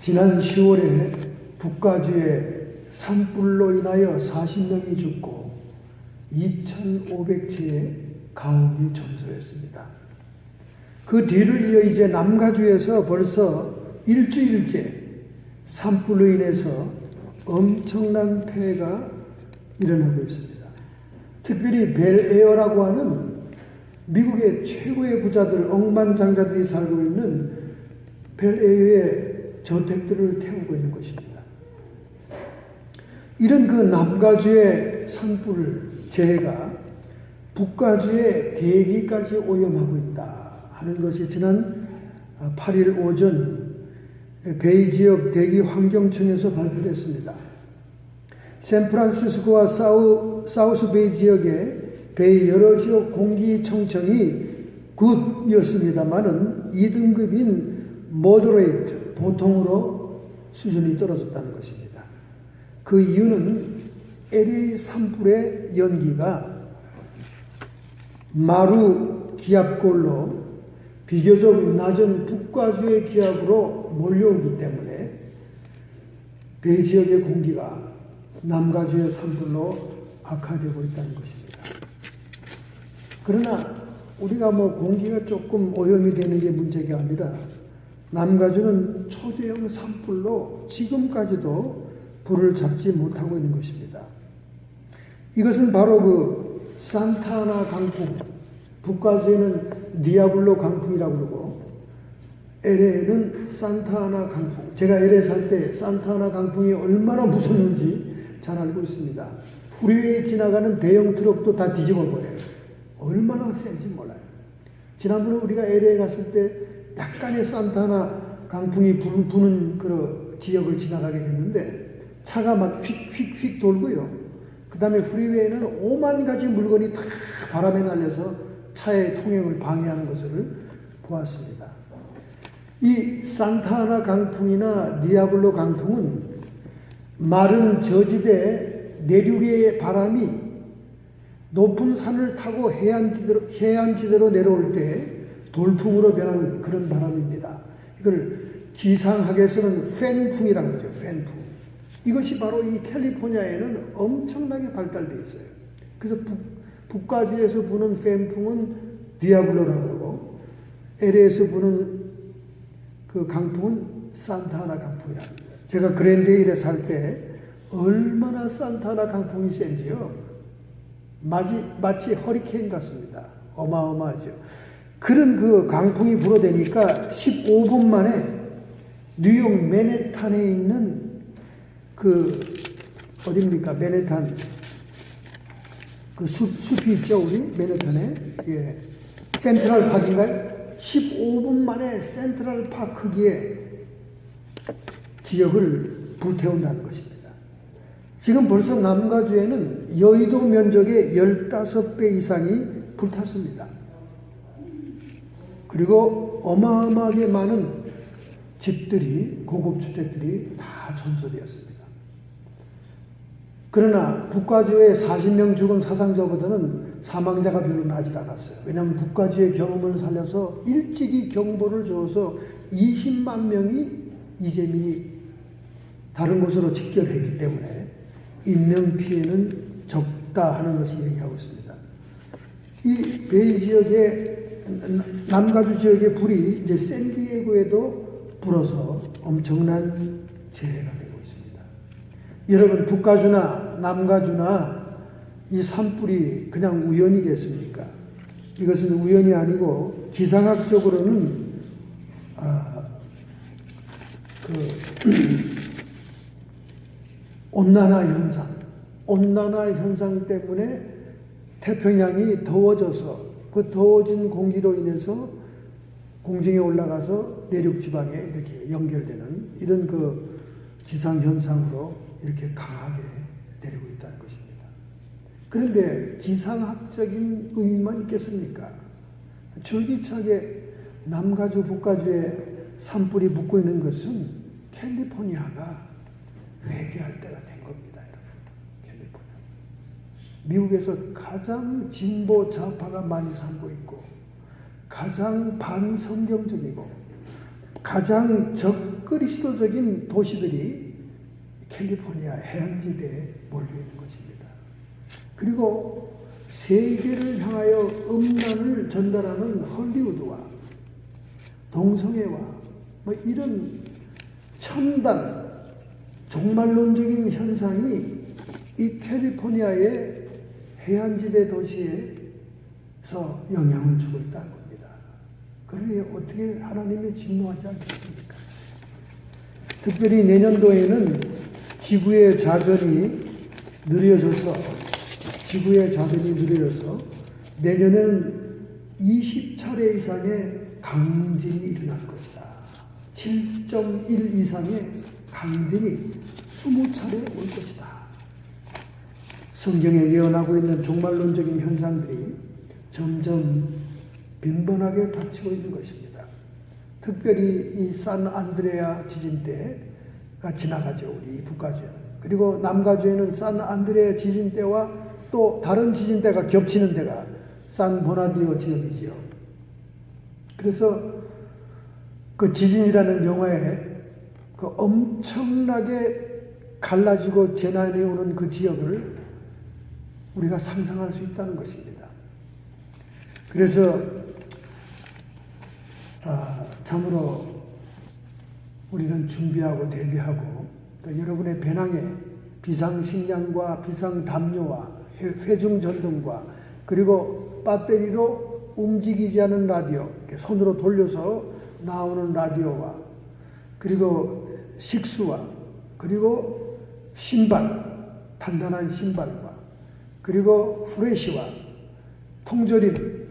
지난 10월에 북가주에 산불로 인하여 40명이 죽고 2,500채의 가옥이 전소했습니다. 그 뒤를 이어 이제 남가주에서 벌써 일주일째 산불로 인해서 엄청난 폐해가 일어나고 있습니다. 특별히 벨에어라고 하는 미국의 최고의 부자들, 억만장자들이 살고 있는 벨에어의 저택들을 태우고 있는 것입니다. 이런 그 남가주의 산불 재해가 북가주의 대기까지 오염하고 있다 하는 것이 지난 8일 오전 베이 지역 대기 환경청에서 발표됐습니다. 샌프란시스코와 사우스 베이 지역의 베이 여러 지역 공기청정이 굿이었습니다만은 2등급인 moderate 보통으로 수준이 떨어졌다는 것입니다. 그 이유는 LA 산불의 연기가 마루 기압골로 비교적 낮은 북가주의 기압으로 몰려오기 때문에 베이 지역의 공기가 남가주의 산불로 악화되고 있다는 것입니다. 그러나 우리가 공기가 조금 오염이 되는 게 문제가 아니라 남가주는 초대형 산불로 지금까지도 불을 잡지 못하고 있는 것입니다. 이것은 바로 그 산타아나 강풍, 북가주에는 디아블로 강풍이라고 그러고 LA는 산타아나 강풍. 제가 LA 살 때 산타아나 강풍이 얼마나 무섭는지 잘 알고 있습니다. 프리웨이 지나가는 대형 트럭도 다 뒤집어 버려요. 얼마나 센지 몰라요. 지난번에 우리가 LA 갔을 때 약간의 산타아나 강풍이 부는 그 지역을 지나가게 됐는데 차가 막 휙휙휙 돌고요. 그 다음에 프리웨이는 5만 가지 물건이 다 바람에 날려서 차의 통행을 방해하는 것을 보았습니다. 이 산타아나 강풍이나 디아블로 강풍은 마른 저지대 내륙의 바람이 높은 산을 타고 해안지대로 내려올 때 돌풍으로 변하는 그런 바람입니다. 이걸 기상학에서는 팬풍이라고 하죠. 팬풍. 이것이 바로 이 캘리포니아에는 엄청나게 발달되어 있어요. 그래서 북가주에서 부는 팬풍은 디아블로라고 하고 LA에서 부는 그 강풍은 산타아나 강풍이라고 합니다. 제가 그랜데일에 살 때 얼마나 산타아나 강풍이 센지요. 마치 허리케인 같습니다. 어마어마하죠. 그런 그 강풍이 불어대니까 15분 만에 뉴욕 맨해탄에 있는 그 어디입니까? 맨해탄 그 숲이 있죠, 우리 맨해탄에. 예. 센트럴 파크인가요? 15분 만에 센트럴 파크 크기의 지역을 불태운다는 것입니다. 지금 벌써 남가주에는 여의도 면적의 15배 이상이 불탔습니다. 그리고 어마어마하게 많은 집들이, 고급 주택들이 다 전소되었습니다. 그러나 북가주에 40명 죽은 사상자보다는 사망자가 별로 나질 않았어요. 왜냐하면 북가주의 경험을 살려서 일찍이 경보를 줘서 20만 명이 이재민이 다른 곳으로 직결했기 때문에 인명피해는 적다 하는 것을 얘기하고 있습니다. 이 베이 지역의 남가주 지역의 불이 이제 샌디에고에도 불어서 엄청난 재해가 되고 있습니다. 여러분, 북가주나 남가주나 이 산불이 그냥 우연이겠습니까? 이것은 우연이 아니고 기상학적으로는 온난화 현상 때문에 태평양이 더워져서 그 더워진 공기로 인해서 공중에 올라가서 내륙 지방에 이렇게 연결되는 이런 그 기상 현상으로 이렇게 강하게 내리고 있다는 것입니다. 그런데 기상학적인 의미만 있겠습니까? 줄기차게 남가주, 북가주에 산불이 붙고 있는 것은 캘리포니아가 회개할 때가 된 겁니다, 여러분. 캘리포니아. 미국에서 가장 진보 좌파가 많이 살고 있고 가장 반성경적이고 가장 적그리스도적인 도시들이 캘리포니아 해안지대에 몰려있는 것입니다. 그리고 세계를 향하여 음란을 전달하는 헐리우드와 동성애와 뭐 이런 첨단 종말론적인 현상이 이 캘리포니아의 해안지대 도시에서 영향을 주고 있다는 겁니다. 그러니 어떻게 하나님이 진노하지 않겠습니까? 특별히 내년도에는 지구의 자전이 느려져서 내년에는 20차례 이상의 강진이 일어날 것이다. 7.1 이상의 강진이 20차례 올 것이다. 성경에 예언하고 있는 종말론적인 현상들이 점점 빈번하게 닥치고 있는 것입니다. 특별히 이 산안드레아 지진 때가 지나가죠. 우리 북가주에. 그리고 남가주에는 산안드레아 지진 때와 또 다른 지진 때가 겹치는 데가 산보나디오 지역이지요. 그래서 그 지진이라는 영화에 그 엄청나게 갈라지고 재난이 오는 그 지역을 우리가 상상할 수 있다는 것입니다. 그래서 참으로 우리는 준비하고 대비하고 또 여러분의 배낭에 비상식량과 비상담요와 회중전등과 그리고 배터리로 움직이지 않은 라디오, 이렇게 손으로 돌려서 나오는 라디오와 그리고 식수와 그리고 신발, 단단한 신발과 그리고 후레쉬와 통조림,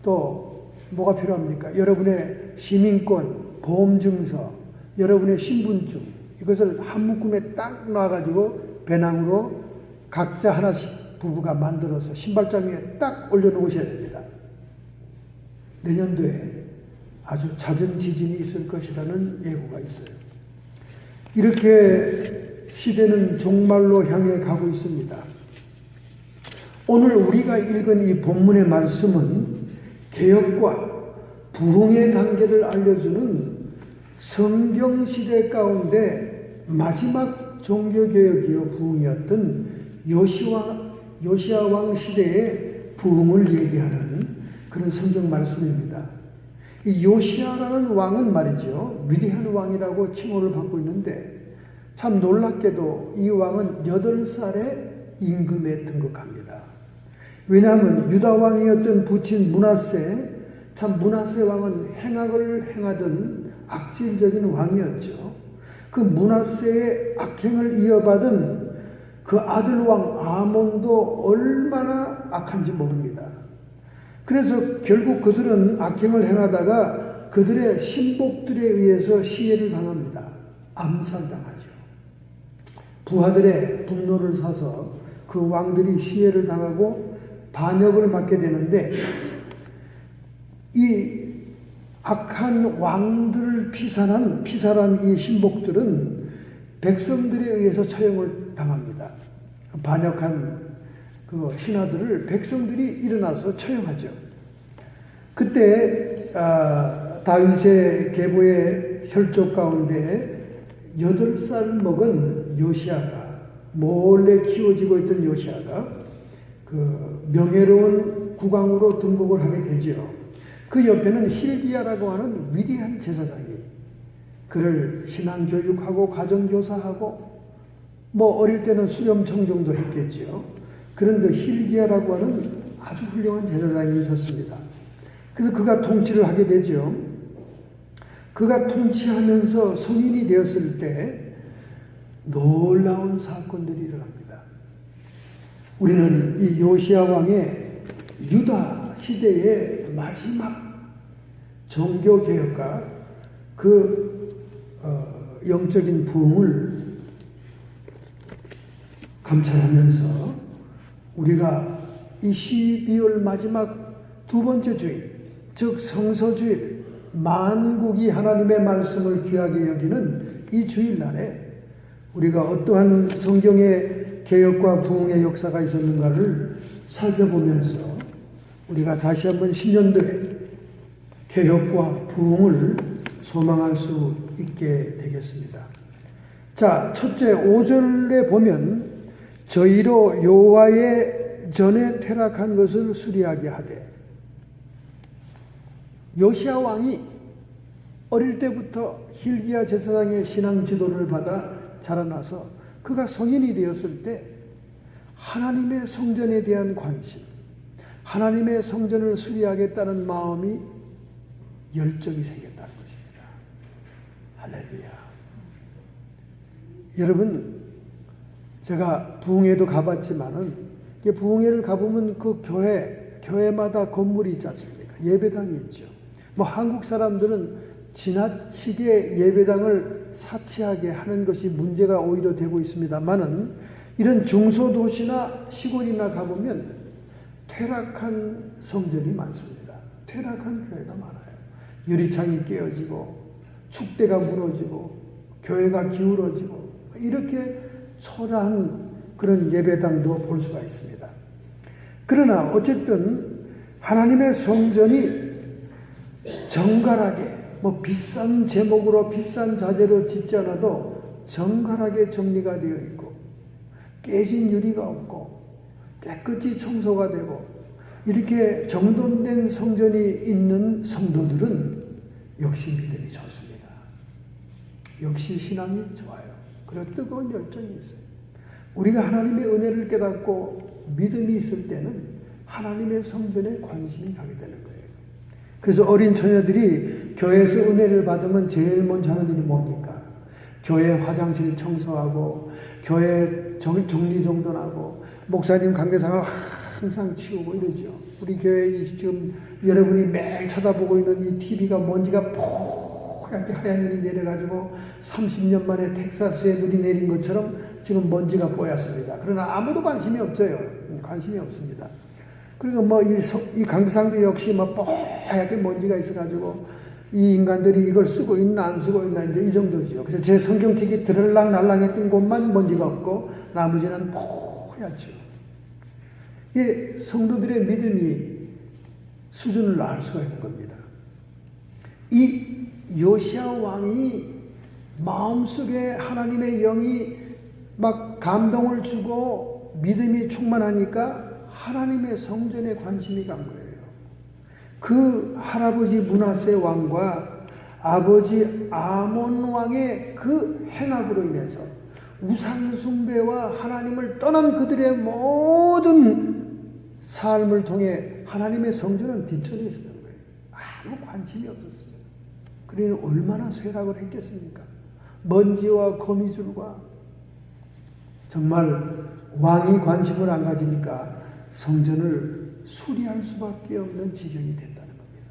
또 뭐가 필요합니까? 여러분의 시민권, 보험증서, 여러분의 신분증, 이것을 한 묶음에 딱 놔가지고 배낭으로 각자 하나씩 부부가 만들어서 신발장 위에 딱 올려놓으셔야 됩니다. 내년도에 아주 잦은 지진이 있을 것이라는 예고가 있어요. 이렇게 시대는 종말로 향해 가고 있습니다. 오늘 우리가 읽은 이 본문의 말씀은 개혁과 부흥의 단계를 알려주는 성경시대 가운데 마지막 종교개혁이요 부흥이었던 요시야 왕 시대의 부흥을 얘기하는 그런 성경 말씀입니다. 이 요시야라는 왕은 말이죠, 위대한 왕이라고 칭호를 받고 있는데 참 놀랍게도 이 왕은 8살에 임금에 등극합니다. 왜냐하면 유다 왕이었던 부친 므낫세, 참 므낫세 왕은 행악을 행하던 악질적인 왕이었죠. 그 므낫세의 악행을 이어받은 그 아들 왕 아몬도 얼마나 악한지 모릅니다. 그래서 결국 그들은 악행을 행하다가 그들의 신복들에 의해서 시해를 당합니다. 암살당하죠. 부하들의 분노를 사서 그 왕들이 시해를 당하고 반역을 맡게 되는데, 이 악한 왕들을 피살한 이 신복들은 백성들에 의해서 처형을 당합니다. 반역한 그 신하들을 백성들이 일어나서 처형하죠. 그때 다윗의 계보의 혈족 가운데 8살 먹은 요시야가, 몰래 키워지고 있던 요시야가 그 명예로운 국왕으로 등극을 하게 되죠. 그 옆에는 힐기야라고 하는 위대한 제사장이 그를 신앙교육하고 가정교사하고 뭐 어릴 때는 수렴청정도 했겠죠. 그런데 힐기야라고 하는 아주 훌륭한 제사장이 있었습니다. 그래서 그가 통치를 하게 되죠. 그가 통치하면서 성인이 되었을 때 놀라운 사건들이 일어납니다. 우리는 이 요시야 왕의 유다 시대의 마지막 종교개혁과 그 영적인 부흥을 감찰하면서 우리가 이 12월 마지막 두 번째 주일, 즉 성서주일, 만국이 하나님의 말씀을 귀하게 여기는 이 주일날에 우리가 어떠한 성경의 개혁과 부흥의 역사가 있었는가를 살펴보면서 우리가 다시 한번 신년도에 개혁과 부흥을 소망할 수 있게 되겠습니다. 자, 첫째 5절에 보면 저희로 여호와의 전에 퇴락한 것을 수리하게 하되, 요시야 왕이 어릴 때부터 hil기야 제사장의 신앙 지도를 받아 자라나서 그가 성인이 되었을 때 하나님의 성전에 대한 관심, 하나님의 성전을 수리하겠다는 마음이 열정이 생겼다는 것입니다. 할렐루야. 여러분, 제가 부흥회도 가봤지만은 부흥회를 가보면 그 교회마다 건물이 있지 않습니까? 예배당이 있죠. 뭐 한국 사람들은 지나치게 예배당을 사치하게 하는 것이 문제가 오히려 되고 있습니다만은, 이런 중소도시나 시골이나 가보면 퇴락한 성전이 많습니다. 퇴락한 교회가 많아요. 유리창이 깨어지고 축대가 무너지고 교회가 기울어지고 이렇게 초라한 그런 예배당도 볼 수가 있습니다. 그러나 어쨌든 하나님의 성전이 정갈하게, 뭐 비싼 제목으로 비싼 자재로 짓지 않아도 정갈하게 정리가 되어 있고 깨진 유리가 없고 깨끗이 청소가 되고 이렇게 정돈된 성전이 있는 성도들은 역시 믿음이 좋습니다. 역시 신앙이 좋아요. 그리고 뜨거운 열정이 있어요. 우리가 하나님의 은혜를 깨닫고 믿음이 있을 때는 하나님의 성전에 관심이 가게 되는 거예요. 그래서 어린 처녀들이 교회에서 은혜를 받으면 제일 먼저 하는 일이 뭡니까? 교회 화장실 청소하고 교회 정리정돈하고 목사님 관계상을 항상 치우고 이러죠. 우리 교회 지금 여러분이 매일 쳐다보고 있는 이 TV가 먼지가 뽀얗게 하얀 눈이 내려가지고 30년 만에 텍사스에 눈이 내린 것처럼 지금 먼지가 뽀얗습니다. 그러나 아무도 관심이 없어요. 관심이 없습니다. 그리고 뭐 이 강대상도 역시 뭐 뽀얗게 먼지가 있어가지고 이 인간들이 이걸 쓰고 있나 안 쓰고 있나 이제 이 정도죠. 그래서 제 성경책이 드를랑날랑했던 곳만 먼지가 없고 나머지는 뽀얗죠. 이게 성도들의 믿음이 수준을 알 수가 있는 겁니다. 이 요시야 왕이 마음속에 하나님의 영이 막 감동을 주고 믿음이 충만하니까 하나님의 성전에 관심이 간 거예요. 그 할아버지 므낫세 왕과 아버지 아몬 왕의 그 행악으로 인해서 우상 숭배와 하나님을 떠난 그들의 모든 삶을 통해 하나님의 성전은 뒤처져 있었던 거예요. 아무 관심이 없었습니다. 그러니 얼마나 쇠락을 했겠습니까? 먼지와 거미줄과 정말 왕이 관심을 안 가지니까 성전을 수리할 수밖에 없는 지경이 됐다는 겁니다.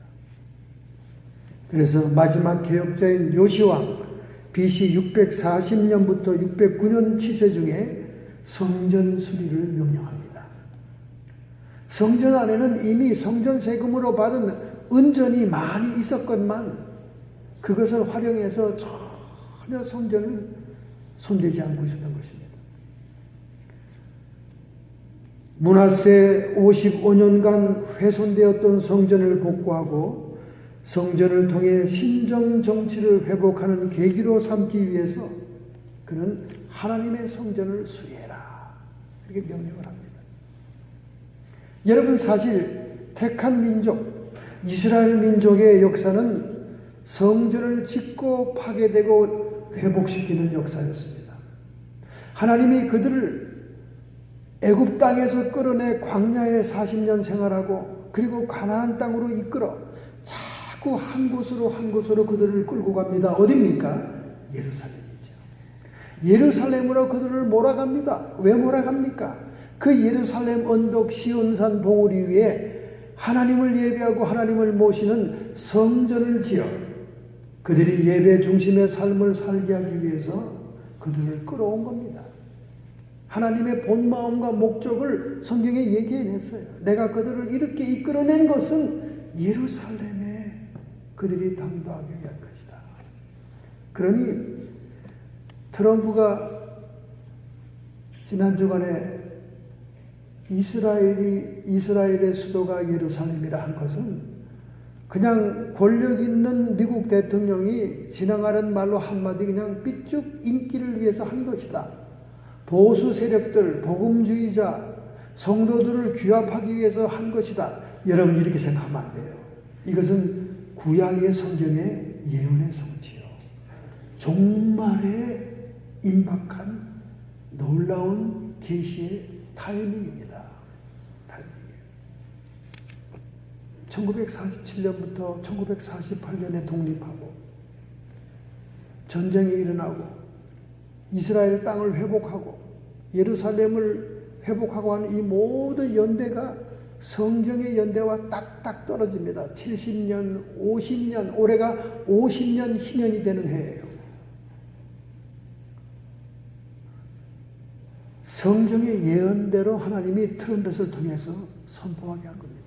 그래서 마지막 개혁자인 요시왕 BC 640년부터 609년 치세 중에 성전 수리를 명령합니다. 성전 안에는 이미 성전 세금으로 받은 은전이 많이 있었건만 그것을 활용해서 전혀 성전을 손대지 않고 있었던 것입니다. 므낫세 55년간 훼손되었던 성전을 복구하고 성전을 통해 신정 정치를 회복하는 계기로 삼기 위해서 그는 하나님의 성전을 수리해라 이렇게 명령을 합니다. 여러분, 사실 택한 민족 이스라엘 민족의 역사는 성전을 짓고 파괴되고 회복시키는 역사였습니다. 하나님이 그들을 애굽 땅에서 끌어내 광야에 40년 생활하고 그리고 가나안 땅으로 이끌어 자꾸 한 곳으로 한 곳으로 그들을 끌고 갑니다. 어디입니까? 예루살렘이죠. 예루살렘으로 그들을 몰아갑니다. 왜 몰아갑니까? 그 예루살렘 언덕 시온산 봉우리 위에 하나님을 예배하고 하나님을 모시는 성전을 지어 그들이 예배 중심의 삶을 살게 하기 위해서 그들을 끌어온 겁니다. 하나님의 본 마음과 목적을 성경에 얘기해냈어요. 내가 그들을 이렇게 이끌어낸 것은 예루살렘에 그들이 당도하기 위한 것이다. 그러니 트럼프가 지난 주간에 이스라엘의 수도가 예루살렘이라 한 것은 그냥 권력 있는 미국 대통령이 지나가는 말로 한마디 그냥 삐쭉 인기를 위해서 한 것이다. 보수 세력들, 복음주의자, 성도들을 규합하기 위해서 한 것이다. 여러분 이렇게 생각하면 안 돼요. 이것은 구약의 성경의 예언의 성취요. 종말에 임박한 놀라운 계시의 타이밍입니다. 1947년부터 1948년에 독립하고 전쟁이 일어나고 이스라엘 땅을 회복하고 예루살렘을 회복하고 하는 이 모든 연대가 성경의 연대와 딱딱 떨어집니다. 70년, 50년, 올해가 50년 희년이 되는 해예요. 성경의 예언대로 하나님이 트럼펫을 통해서 선포하게 한 겁니다.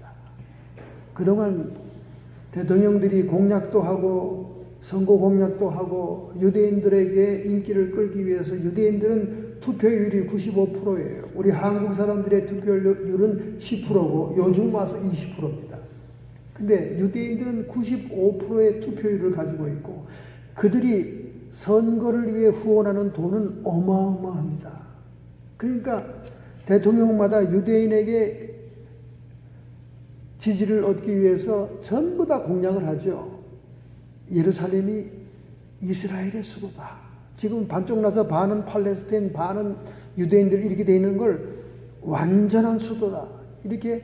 그동안 대통령들이 공약도 하고 선거 공약도 하고 유대인들에게 인기를 끌기 위해서 유대인들은 투표율이 95%예요. 우리 한국 사람들의 투표율은 10%고 요즘 와서 20%입니다. 근데 유대인들은 95%의 투표율을 가지고 있고 그들이 선거를 위해 후원하는 돈은 어마어마합니다. 그러니까 대통령마다 유대인에게 지지를 얻기 위해서 전부 다 공약을 하죠. 예루살렘이 이스라엘의 수도다. 지금 반쪽 나서 반은 팔레스타인, 반은 유대인들 이렇게 돼 있는 걸 완전한 수도다. 이렇게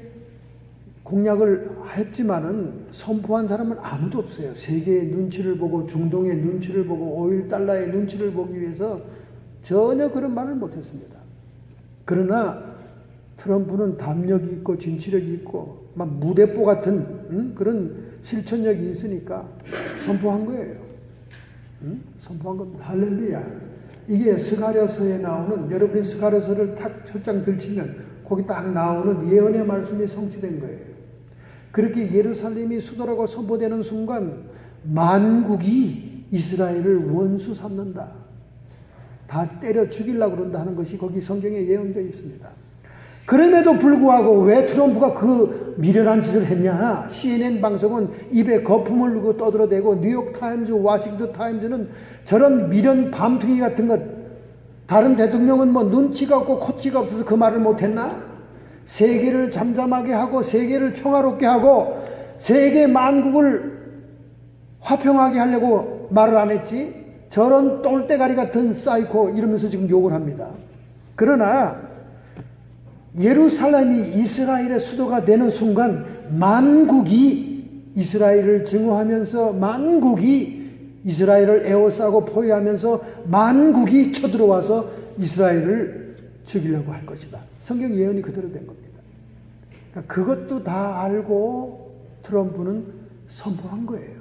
공약을 했지만은 선포한 사람은 아무도 없어요. 세계의 눈치를 보고 중동의 눈치를 보고 오일 달러의 눈치를 보기 위해서 전혀 그런 말을 못했습니다. 그러나 트럼프는 담력이 있고 진취력이 있고 막 무대뽀 같은 그런 실천력이 있으니까 선포한 거예요. 선포한 겁니다. 할렐루야. 이게 스가랴서에 나오는 여러분이 스가랴서를 탁 첫장 들치면 거기 딱 나오는 예언의 말씀이 성취된 거예요. 그렇게 예루살렘이 수도라고 선포되는 순간 만국이 이스라엘을 원수 삼는다. 다 때려 죽이려고 그런다 하는 것이 거기 성경에 예언되어 있습니다. 그럼에도 불구하고 왜 트럼프가 그 미련한 짓을 했냐? CNN 방송은 입에 거품을 넣고 떠들어대고 뉴욕타임즈, 워싱턴 타임즈는 저런 미련 밤둥이 같은 것 다른 대통령은 뭐 눈치가 없고 코치가 없어서 그 말을 못했나? 세계를 잠잠하게 하고 세계를 평화롭게 하고 세계 만국을 화평하게 하려고 말을 안 했지? 저런 똘대가리 같은 사이코 이러면서 지금 욕을 합니다. 그러나 예루살렘이 이스라엘의 수도가 되는 순간 만국이 이스라엘을 증오하면서 만국이 이스라엘을 에워싸고 포위하면서 만국이 쳐들어와서 이스라엘을 죽이려고 할 것이다. 성경 예언이 그대로 된 겁니다. 그러니까 그것도 다 알고 트럼프는 선포한 거예요.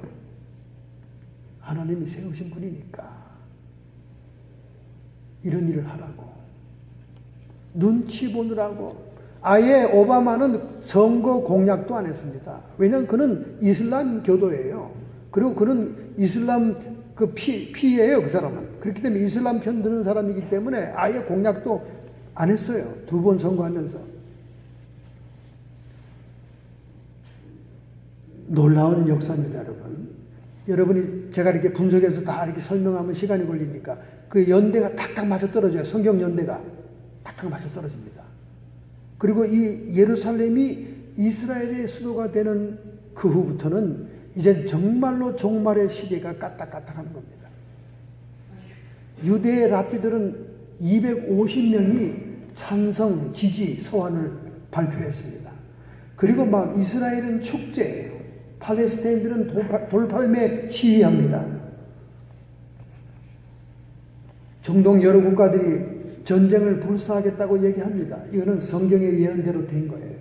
하나님이 세우신 분이니까 이런 일을 하라고. 눈치 보느라고. 아예 오바마는 선거 공약도 안 했습니다. 왜냐하면 그는 이슬람 교도예요. 그리고 그는 이슬람 그 피예요, 그 사람은. 그렇기 때문에 이슬람 편 드는 사람이기 때문에 아예 공약도 안 했어요. 2번 선거하면서. 놀라운 역사입니다, 여러분. 여러분이 제가 이렇게 분석해서 다 이렇게 설명하면 시간이 걸리니까 그 연대가 탁탁 맞아 떨어져요. 성경 연대가. 탁탁 맞아 떨어집니다. 그리고 이 예루살렘이 이스라엘의 수도가 되는 그 후부터는 이제 정말로 종말의 시계가 까딱까딱하는 겁니다. 유대의 랍비들은 250명이 찬성, 지지, 서한을 발표했습니다. 그리고 막 이스라엘은 축제예요. 팔레스타인들은 돌팔매 시위합니다. 중동 여러 국가들이 전쟁을 불사하겠다고 얘기합니다. 이거는 성경의 예언대로 된 거예요.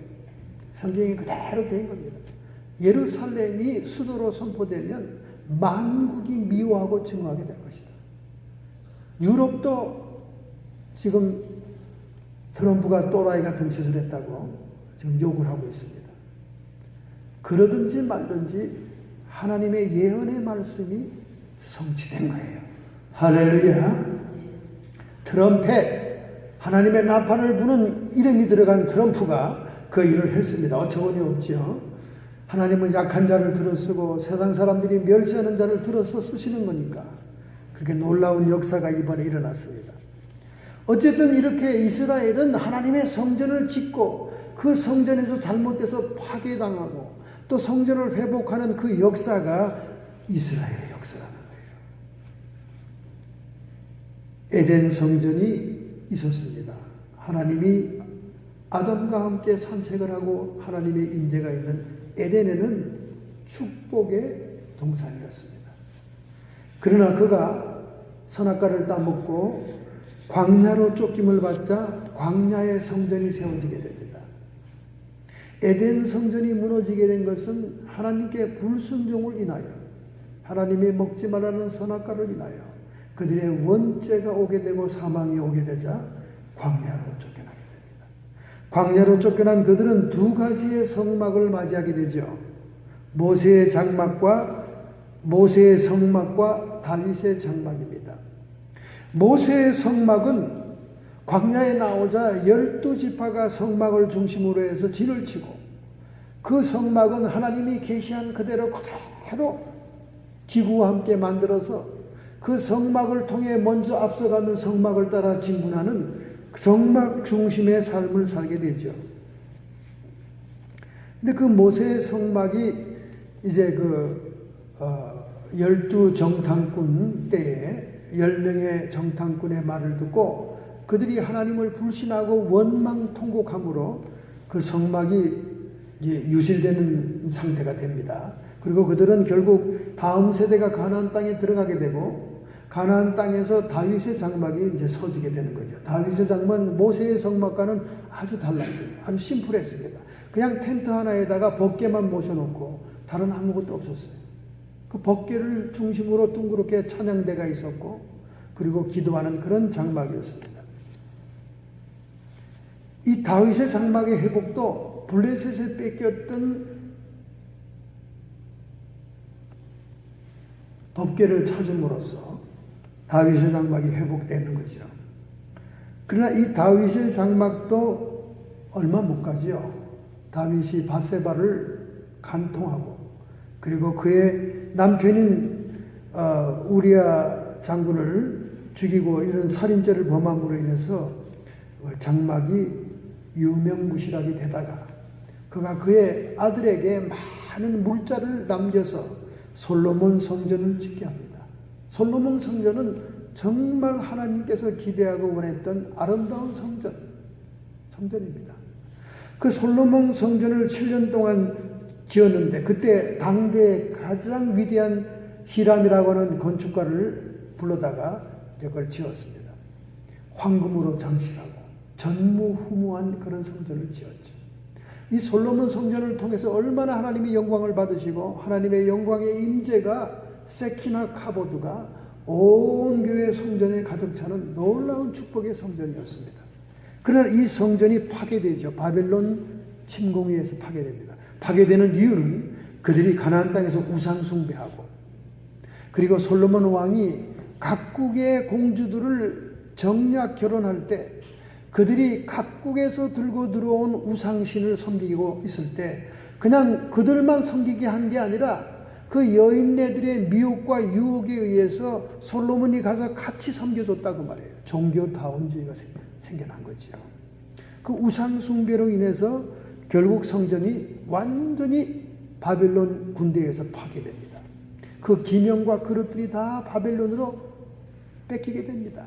성경이 그대로 된 겁니다. 예루살렘이 수도로 선포되면 만국이 미워하고 증오하게 될 것이다. 유럽도 지금 트럼프가 또라이 같은 짓을 했다고 지금 욕을 하고 있습니다. 그러든지 말든지 하나님의 예언의 말씀이 성취된 거예요. 할렐루야. 트럼펫, 하나님의 나팔을 부는 이름이 들어간 트럼프가 그 일을 했습니다. 어처구니 없죠. 하나님은 약한 자를 들어쓰고 세상 사람들이 멸시하는 자를 들어서 쓰시는 거니까 그렇게 놀라운 역사가 이번에 일어났습니다. 어쨌든 이렇게 이스라엘은 하나님의 성전을 짓고 그 성전에서 잘못돼서 파괴당하고 또 성전을 회복하는 그 역사가 이스라엘의 역사라는 거예요. 에덴 성전이 있었습니다. 하나님이 아담과 함께 산책을 하고 하나님의 임재가 있는 에덴에는 축복의 동산이었습니다. 그러나 그가 선악과를 따먹고 광야로 쫓김을 받자 광야의 성전이 세워지게 됩니다. 에덴 성전이 무너지게 된 것은 하나님께 불순종을 인하여 하나님이 먹지 말라는 선악과를 인하여 그들의 원죄가 오게 되고 사망이 오게 되자 광야로 쫓겨나게 됩니다. 광야로 쫓겨난 그들은 두 가지의 성막을 맞이하게 되죠. 모세의 성막과 다윗의 장막입니다. 모세의 성막은 광야에 나오자 12지파가 성막을 중심으로 해서 진을 치고 그 성막은 하나님이 계시한 그대로 기구와 함께 만들어서 그 성막을 통해 먼저 앞서가는 성막을 따라 진군하는 성막 중심의 삶을 살게 되죠. 근데 그 모세의 성막이 이제 12정탐꾼 때에 10명의 정탐꾼의 말을 듣고 그들이 하나님을 불신하고 원망통곡함으로 그 성막이 유실되는 상태가 됩니다. 그리고 그들은 결국 다음 세대가 가나안 땅에 들어가게 되고 가나안 땅에서 다윗의 장막이 이제 서지게 되는 거죠. 다윗의 장막은 모세의 성막과는 아주 달랐습니다. 아주 심플했습니다. 그냥 텐트 하나에다가 법궤만 모셔놓고 다른 아무것도 없었어요. 그 법궤를 중심으로 둥그렇게 찬양대가 있었고 그리고 기도하는 그런 장막이었습니다. 이 다윗의 장막의 회복도 블레셋에 뺏겼던 법궤를 찾음으로써 다윗의 장막이 회복되는 거죠. 그러나 이 다윗의 장막도 얼마 못 가죠. 다윗이 밧세바를 간통하고 그리고 그의 남편인 우리야 장군을 죽이고 이런 살인죄를 범함으로 인해서 장막이 유명무실하게 되다가 그가 그의 아들에게 많은 물자를 남겨서 솔로몬 성전을 짓게 합니다. 솔로몬 성전은 정말 하나님께서 기대하고 원했던 아름다운 성전입니다. 그 솔로몬 성전을 7년 동안 지었는데 그때 당대의 가장 위대한 히람이라고 하는 건축가를 불러다가 그걸 지었습니다. 황금으로 장식하고 전무후무한 그런 성전을 지었죠. 이 솔로몬 성전을 통해서 얼마나 하나님의 영광을 받으시고 하나님의 영광의 임재가 세키나 카보드가 온 교회 성전에 가득 차는 놀라운 축복의 성전이었습니다. 그러나 이 성전이 파괴되죠. 바벨론 침공에 의해서 파괴됩니다. 파괴되는 이유는 그들이 가나안 땅에서 우상 숭배하고 그리고 솔로몬 왕이 각국의 공주들을 정략 결혼할 때 그들이 각국에서 들고 들어온 우상신을 섬기고 있을 때 그냥 그들만 섬기게 한 게 아니라 그 여인네들의 미혹과 유혹에 의해서 솔로몬이 가서 같이 섬겨줬다고 말해요. 종교다원주의가 생겨난 거죠. 그 우상 숭배로 인해서 결국 성전이 완전히 바벨론 군대에서 파괴됩니다. 그 기명과 그릇들이 다 바벨론으로 뺏기게 됩니다.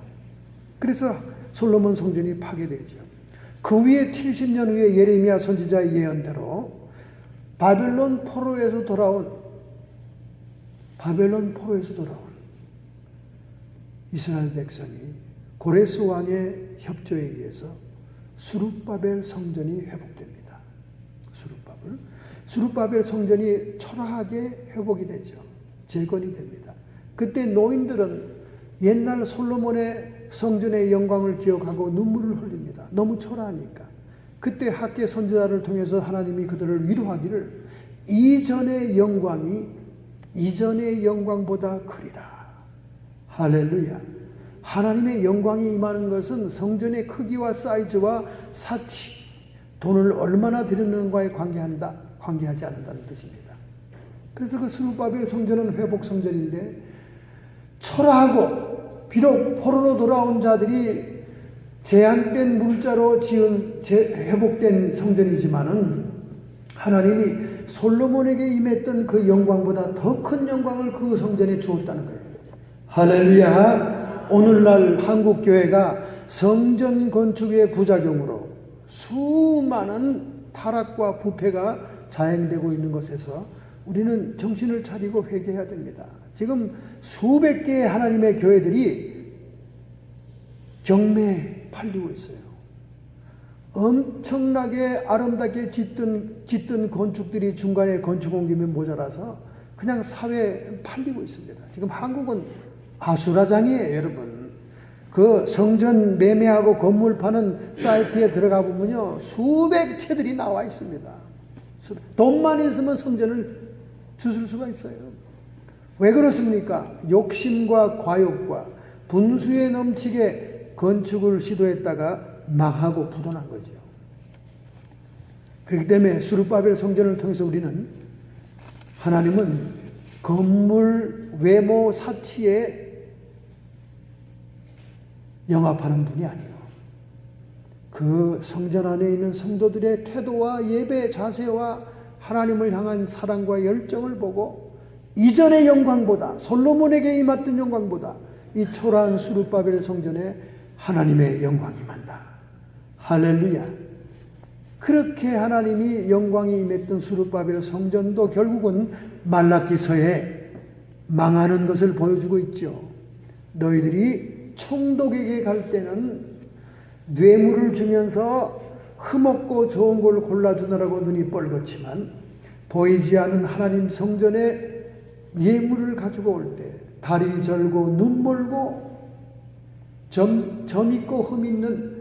그래서 솔로몬 성전이 파괴되죠. 그 위에 70년 후에 예레미야 선지자의 예언대로 바벨론 포로에서 돌아온 이스라엘 백성이 고레스 왕의 협조에 의해서 수룹바벨 성전이 회복됩니다. 수룹바벨 성전이 초라하게 회복이 되죠. 재건이 됩니다. 그때 노인들은 옛날 솔로몬의 성전의 영광을 기억하고 눈물을 흘립니다. 너무 초라하니까. 그때 학계 선지자를 통해서 하나님이 그들을 위로하기를 이전의 영광보다 크리라. 할렐루야. 하나님의 영광이 임하는 것은 성전의 크기와 사이즈와 사치, 돈을 얼마나 들였는가에 관계한다. 관계하지 않는다는 뜻입니다. 그래서 그 스룹바벨 성전은 회복 성전인데 철하고 비록 포로로 돌아온 자들이 제한된 물자로 지은 회복된 성전이지만은 하나님이 솔로몬에게 임했던 그 영광보다 더 큰 영광을 그 성전에 주었다는 거예요. 할렐루야. 오늘날 한국교회가 성전 건축의 부작용으로 수많은 타락과 부패가 자행되고 있는 것에서 우리는 정신을 차리고 회개해야 됩니다. 지금 수백 개의 하나님의 교회들이 경매에 팔리고 있어요. 엄청나게 아름답게 짓던 건축들이 중간에 건축 옮기면 모자라서 그냥 사회에 팔리고 있습니다. 지금 한국은 아수라장이에요, 여러분. 그 성전 매매하고 건물 파는 사이트에 들어가 보면요, 수백 채들이 나와 있습니다. 돈만 있으면 성전을 주술 수가 있어요. 왜 그렇습니까? 욕심과 과욕과 분수에 넘치게 건축을 시도했다가 망하고 부도난 거죠. 그렇기 때문에 스룹바벨 성전을 통해서 우리는 하나님은 건물 외모 사치에 영합하는 분이 아니에요. 그 성전 안에 있는 성도들의 태도와 예배 자세와 하나님을 향한 사랑과 열정을 보고 이전의 영광보다, 솔로몬에게 임했던 영광보다 이 초라한 스룹바벨 성전에 하나님의 영광이 임한다. 할렐루야. 그렇게 하나님이 영광이 임했던 스룹바벨 성전도 결국은 말라기서에 망하는 것을 보여주고 있죠. 너희들이 총독에게 갈 때는 뇌물을 주면서 흠없고 좋은 걸 골라주느라고 눈이 뻘겋지만 보이지 않는 하나님 성전에 예물을 가지고 올 때 다리 절고 눈 멀고 점 있고 흠 있는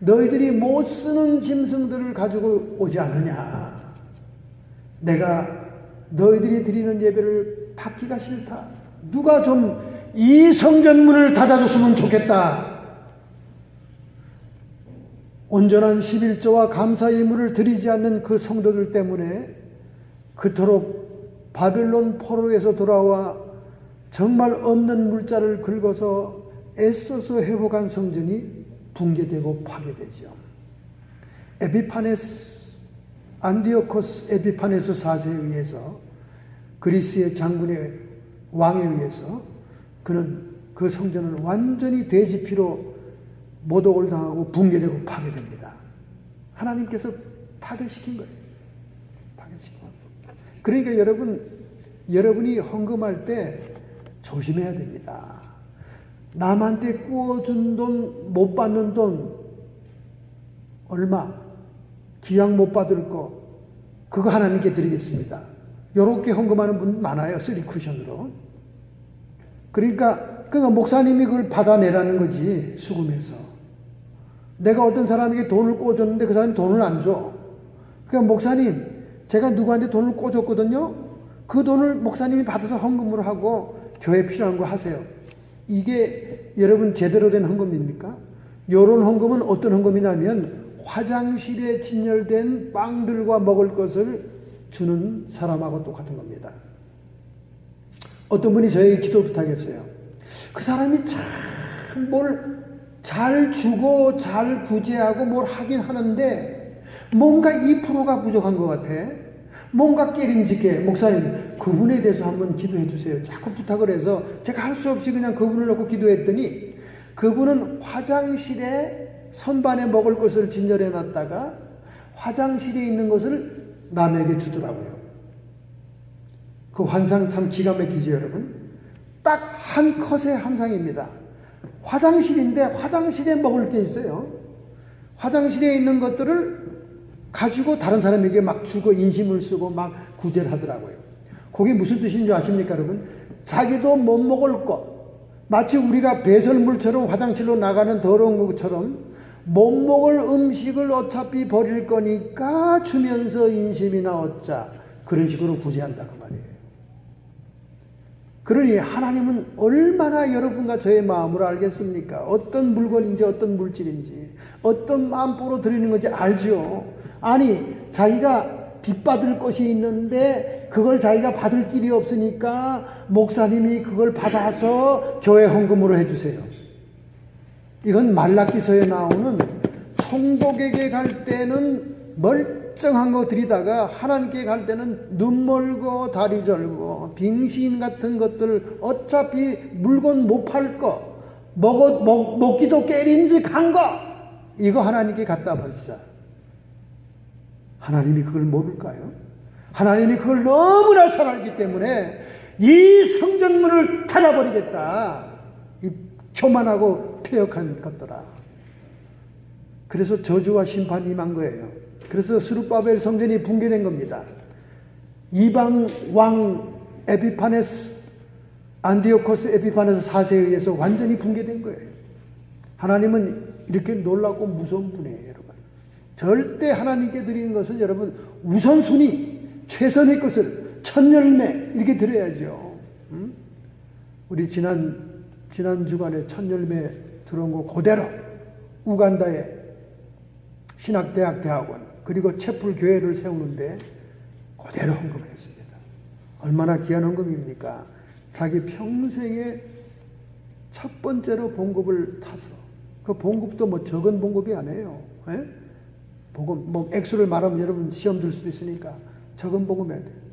너희들이 못 쓰는 짐승들을 가지고 오지 않느냐. 내가 너희들이 드리는 예배를 받기가 싫다. 누가 좀 이 성전문을 닫아줬으면 좋겠다. 온전한 11조와 감사 예물을 드리지 않는 그 성도들 때문에 그토록 바벨론 포로에서 돌아와 정말 없는 물자를 긁어서 애써서 회복한 성전이 붕괴되고 파괴되죠. 안디오코스 에피파네스 4세에 의해서 그리스의 장군의 왕에 의해서 그는 그 성전을 완전히 돼지피로 모독을 당하고 붕괴되고 파괴됩니다. 하나님께서 파괴시킨 거예요. 파괴시킨 거예요. 그러니까 여러분이 헌금할 때 조심해야 됩니다. 남한테 꾸어준 돈, 못 받는 돈, 얼마, 기왕 못 받을 거, 그거 하나님께 드리겠습니다. 요렇게 헌금하는 분 많아요. 3쿠션으로. 그러니까 목사님이 그걸 받아내라는 거지, 수금해서. 내가 어떤 사람에게 돈을 꿔줬는데 그 사람이 돈을 안 줘. 그러니까 목사님, 제가 누구한테 돈을 꿔줬거든요. 그 돈을 목사님이 받아서 헌금으로 하고 교회 필요한 거 하세요. 이게 여러분 제대로 된 헌금입니까? 이런 헌금은 어떤 헌금이냐면 화장실에 진열된 빵들과 먹을 것을 주는 사람하고 똑같은 겁니다. 어떤 분이 저에게 기도 부탁했어요. 그 사람이 참 뭘 잘 주고 잘 구제하고 뭘 하긴 하는데 뭔가 2%가 부족한 것 같아. 뭔가 깨림직해. 목사님, 그분에 대해서 한번 기도해 주세요. 자꾸 부탁을 해서 제가 할 수 없이 그냥 그분을 놓고 기도했더니 그분은 화장실에 선반에 먹을 것을 진열해 놨다가 화장실에 있는 것을 남에게 주더라고요. 그 환상 참 기가 막히죠, 여러분. 딱 한 컷의 환상입니다. 화장실인데 화장실에 먹을 게 있어요. 화장실에 있는 것들을 가지고 다른 사람에게 막 주고 인심을 쓰고 막 구제를 하더라고요. 그게 무슨 뜻인지 아십니까, 여러분? 자기도 못 먹을 것, 마치 우리가 배설물처럼 화장실로 나가는 더러운 것처럼 못 먹을 음식을 어차피 버릴 거니까 주면서 인심이나 얻자. 그런 식으로 구제한다 그 말이에요. 그러니 하나님은 얼마나 여러분과 저의 마음을 알겠습니까? 어떤 물건인지 어떤 물질인지 어떤 마음으로 드리는 건지 알죠. 아니, 자기가 빚받을 것이 있는데 그걸 자기가 받을 길이 없으니까 목사님이 그걸 받아서 교회 헌금으로 해주세요. 이건 말라기서에 나오는 총독에게 갈 때는 멀쩡한 거 드리다가 하나님께 갈 때는 눈 멀고 다리 절고 빙신 같은 것들 어차피 물건 못 팔 거 먹기도 깨림직한 거 이거 하나님께 갖다 버리자. 하나님이 그걸 모를까요? 하나님이 그걸 너무나 잘 알기 때문에 이 성전문을 닫아버리겠다. 이 교만하고 폐역한 것들아. 그래서 저주와 심판이 임한 거예요. 그래서 스룹바벨 성전이 붕괴된 겁니다. 이방 왕 에피파네스, 안디오코스 에피파네스 4세에 의해서 완전히 붕괴된 거예요. 하나님은 이렇게 놀랍고 무서운 분이에요, 여러분. 절대 하나님께 드리는 것은 여러분 우선순위, 최선의 것을 첫 열매 이렇게 드려야죠. 우리 지난 주간에 첫 열매 들어온 거 그대로 우간다에 신학대학 대학원 그리고 채플 교회를 세우는데 그대로 헌금을 했습니다. 얼마나 귀한 헌금입니까? 자기 평생에 첫 번째로 봉급을 타서 그 봉급도 뭐 적은 봉급이 아니에요. 예? 봉급 뭐 액수를 말하면 여러분 시험 들 수도 있으니까 적은 봉급이 아니에요.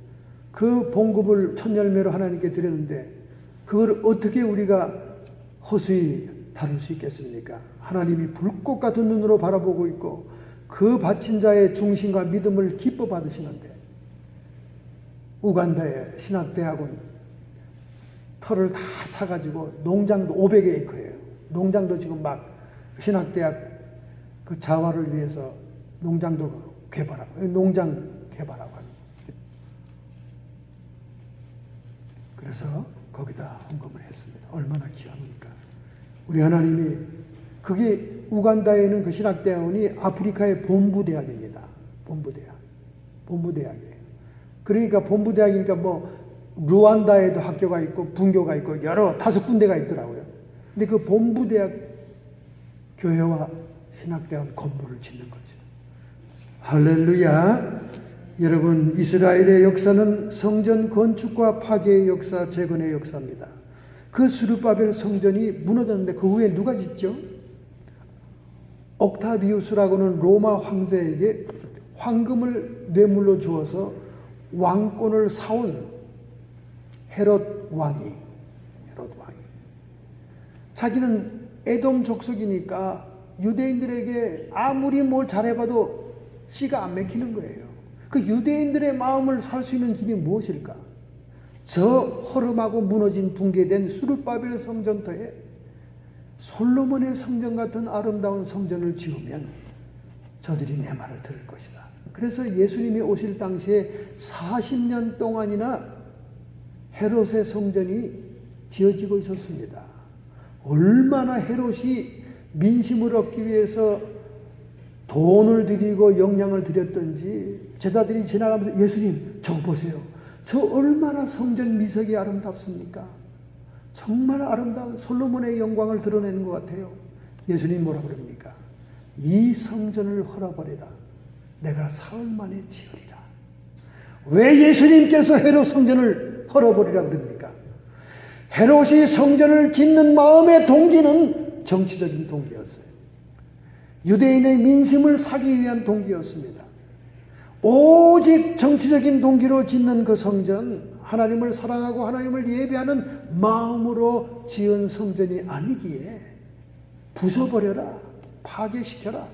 그 봉급을 첫 열매로 하나님께 드렸는데 그걸 어떻게 우리가 허수히 다룰 수 있겠습니까? 하나님이 불꽃 같은 눈으로 바라보고 있고 그 바친 자의 중심과 믿음을 기뻐 받으시는데 우간다의 신학대학원 터를 다 사가지고 농장도 500에이커예요. 농장도 지금 막 신학대학 그 자활을 위해서 농장도 개발하고 농장 개발하고 하는. 그래서 거기다 헌금을 했습니다. 얼마나 귀합니까? 우리 하나님이 그게 우간다에 있는 그 신학대학원이 아프리카의 본부대학입니다. 본부대학이에요. 그러니까 본부대학이니까 뭐 루안다에도 학교가 있고 분교가 있고 여러 5군데가 있더라고요. 근데 그 본부대학 교회와 신학대학원 건물을 짓는 거죠. 할렐루야. 여러분 이스라엘의 역사는 성전 건축과 파괴의 역사, 재건의 역사입니다. 그 스룹바벨 성전이 무너졌는데 그 후에 누가 짓죠? 옥타비우스라고는 로마 황제에게 황금을 뇌물로 주어서 왕권을 사온 헤롯 왕이 자기는 에돔 족속이니까 유대인들에게 아무리 뭘 잘해봐도 씨가 안 맥히는 거예요. 그 유대인들의 마음을 살 수 있는 길이 무엇일까? 저 허름하고 무너진 붕괴된 스룹바벨 성전터에 솔로몬의 성전 같은 아름다운 성전을 지으면 저들이 내 말을 들을 것이다. 그래서 예수님이 오실 당시에 40년 동안이나 헤롯의 성전이 지어지고 있었습니다. 얼마나 헤롯이 민심을 얻기 위해서 돈을 들이고 영양을 들였던지 제자들이 지나가면서 예수님 저거 보세요. 저 얼마나 성전 미석이 아름답습니까? 정말 아름다운 솔로몬의 영광을 드러내는 것 같아요. 예수님 뭐라 그럽니까? 이 성전을 헐어버리라. 내가 사흘 만에 지으리라. 왜 예수님께서 헤롯 성전을 헐어버리라 그럽니까? 헤롯이 성전을 짓는 마음의 동기는 정치적인 동기였어요. 유대인의 민심을 사기 위한 동기였습니다. 오직 정치적인 동기로 짓는 그 성전, 하나님을 사랑하고 하나님을 예배하는 마음으로 지은 성전이 아니기에 부숴버려라, 파괴시켜라,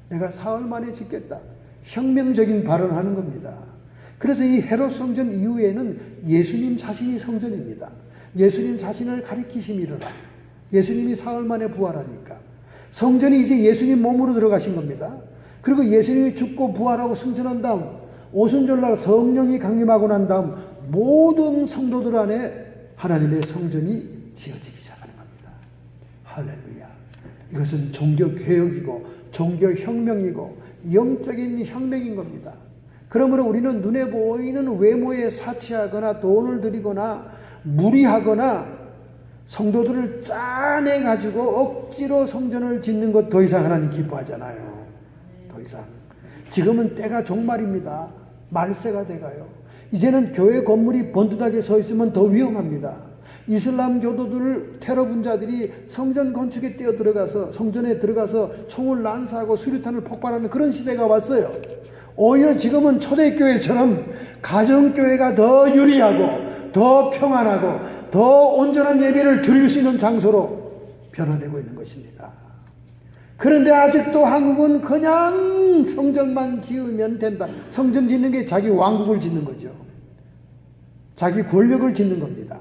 내가 사흘 만에 짓겠다, 혁명적인 발언을 하는 겁니다. 그래서 이 헤롯 성전 이후에는 예수님 자신이 성전입니다. 예수님 자신을 가리키심이로라. 예수님이 사흘 만에 부활하니까 성전이 이제 예수님 몸으로 들어가신 겁니다. 그리고 예수님이 죽고 부활하고 승천한 다음 오순절날 성령이 강림하고 난 다음 모든 성도들 안에 하나님의 성전이 지어지기 시작하는 겁니다. 할렐루야. 이것은 종교개혁이고 종교혁명이고 영적인 혁명인 겁니다. 그러므로 우리는 눈에 보이는 외모에 사치하거나 돈을 들이거나 무리하거나 성도들을 짜내가지고 억지로 성전을 짓는 것 더 이상 하나님 기뻐하잖아요. 더 이상. 지금은 때가 종말입니다. 말세가 돼가요. 이제는 교회 건물이 번듯하게 서 있으면 더 위험합니다. 이슬람 교도들 테러 분자들이 성전 건축에 뛰어들어가서 성전에 들어가서 총을 난사하고 수류탄을 폭발하는 그런 시대가 왔어요. 오히려 지금은 초대교회처럼 가정교회가 더 유리하고 더 평안하고 더 온전한 예배를 드릴 수 있는 장소로 변화되고 있는 것입니다. 그런데 아직도 한국은 그냥 성전만 지으면 된다. 성전 짓는 게 자기 왕국을 짓는 거죠. 자기 권력을 짓는 겁니다.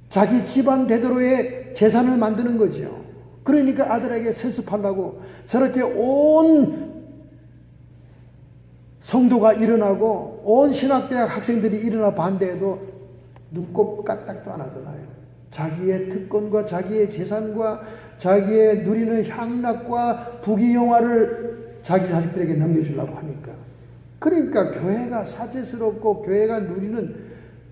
자기 집안 대대로의 재산을 만드는 거죠. 그러니까 아들에게 세습하려고 저렇게 온 성도가 일어나고 온 신학대학 학생들이 일어나 반대해도 눈곱 까딱도 안 하잖아요. 자기의 특권과 자기의 재산과 자기의 누리는 향락과 부귀영화를 자기 자식들에게 넘겨주려고 하니까. 그러니까 교회가 사제스럽고 교회가 누리는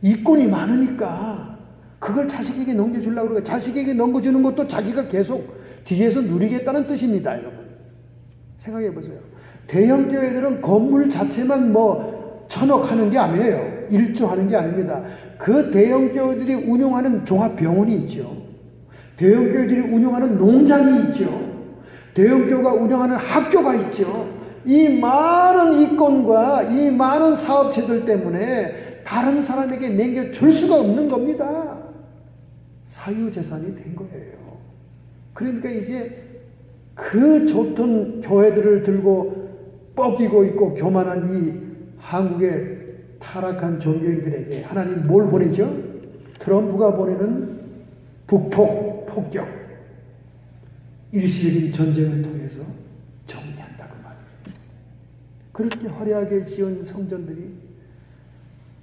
이권이 많으니까 그걸 자식에게 넘겨주려고 그러고, 자식에게 넘겨주는 것도 자기가 계속 뒤에서 누리겠다는 뜻입니다. 여러분 생각해 보세요. 대형 교회들은 건물 자체만 뭐 1,000억 하는 게 아니에요. 1조 하는 게 아닙니다. 그 대형 교회들이 운영하는 종합병원이 있죠. 대형 교회들이 운영하는 농장이 있죠. 대형 교회가 운영하는 학교가 있죠. 이 많은 이권과 이 많은 사업체들 때문에 다른 사람에게 남겨줄 수가 없는 겁니다. 사유재산이 된 거예요. 그러니까 이제 그 좋던 교회들을 들고 뻐기고 있고 교만한 이 한국의 타락한 종교인들에게 하나님 뭘 보내죠? 트럼프가 보내는 북폭, 폭격, 일시적인 전쟁을 통해서 정리한다 그 말이에요. 그렇게 화려하게 지은 성전들이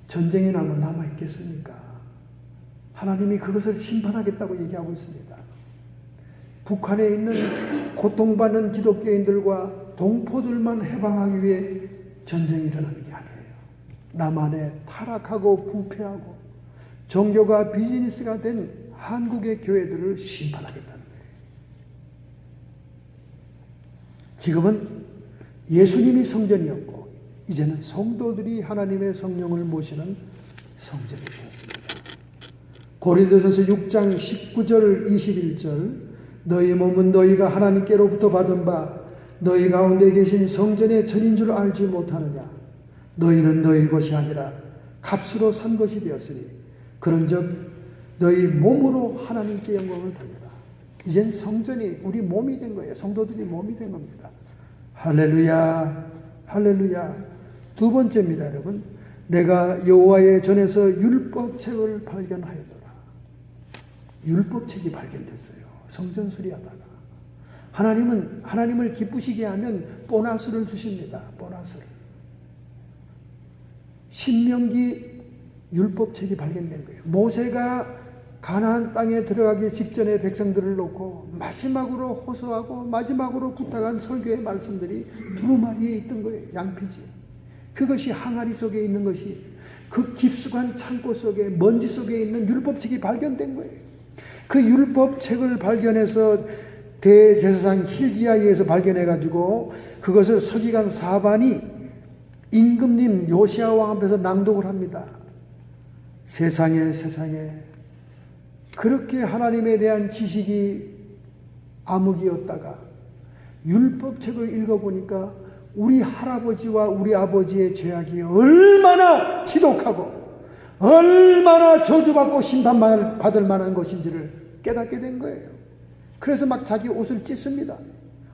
전쟁이 나면 남아있겠습니까? 하나님이 그것을 심판하겠다고 얘기하고 있습니다. 북한에 있는 고통받는 기독교인들과 동포들만 해방하기 위해 전쟁이 일어나는 게 아니에요. 남한에 타락하고 부패하고 종교가 비즈니스가 된 한국의 교회들을 심판하겠다는 거예요. 지금은 예수님이 성전이었고 이제는 성도들이 하나님의 성령을 모시는 성전이 되었습니다. 고린도전서 6장 19절 21절 너희 몸은 너희가 하나님께로부터 받은 바 너희 가운데 계신 성전의 전인 줄 알지 못하느냐. 너희는 너희 것이 아니라 값으로 산 것이 되었으니 그런즉 너희 몸으로 하나님께 영광을 돌려라. 이젠 성전이 우리 몸이 된 거예요. 성도들이 몸이 된 겁니다. 할렐루야, 할렐루야. 두 번째입니다, 여러분. 내가 여호와의 전에서 율법책을 발견하였더라. 율법책이 발견됐어요. 성전 수리하다가. 하나님은 하나님을 기쁘시게 하면 보너스를 주십니다. 보너스를. 신명기 율법책이 발견된 거예요. 모세가 가나안 땅에 들어가기 직전에 백성들을 놓고 마지막으로 호소하고 마지막으로 부탁한 설교의 말씀들이 두루마리에 있던 거예요. 양피지. 그것이 항아리 속에 있는 것이 그 깊숙한 창고 속에 먼지 속에 있는 율법책이 발견된 거예요. 그 율법책을 발견해서 대제사장 hil기야에 의해서 발견해가지고 그것을 서기관 사반이 임금님 요시야 왕 앞에서 낭독을 합니다. 세상에 그렇게 하나님에 대한 지식이 암흑이었다가 율법책을 읽어보니까 우리 할아버지와 우리 아버지의 죄악이 얼마나 지독하고 얼마나 저주받고 심판받을 만한 것인지를 깨닫게 된 거예요. 그래서 막 자기 옷을 찢습니다.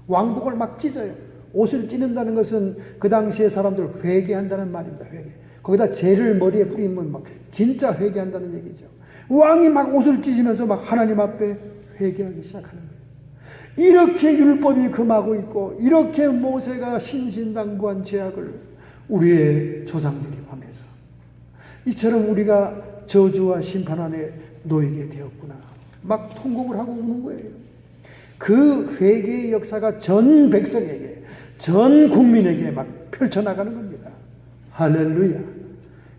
왕복을 막 찢어요. 옷을 찢는다는 것은 그 당시에 사람들 회개한다는 말입니다. 회개. 거기다 죄를 머리에 뿌리면 막 진짜 회개한다는 얘기죠. 왕이 막 옷을 찢으면서 막 하나님 앞에 회개하기 시작하는 거예요. 이렇게 율법이 금하고 있고 이렇게 모세가 신신당부한 죄악을 우리의 조상들이 하면서 이처럼 우리가 저주와 심판 안에 놓이게 되었구나. 막 통곡을 하고 우는 거예요. 그 회개의 역사가 전 백성에게, 전 국민에게 막 펼쳐나가는 겁니다. 할렐루야.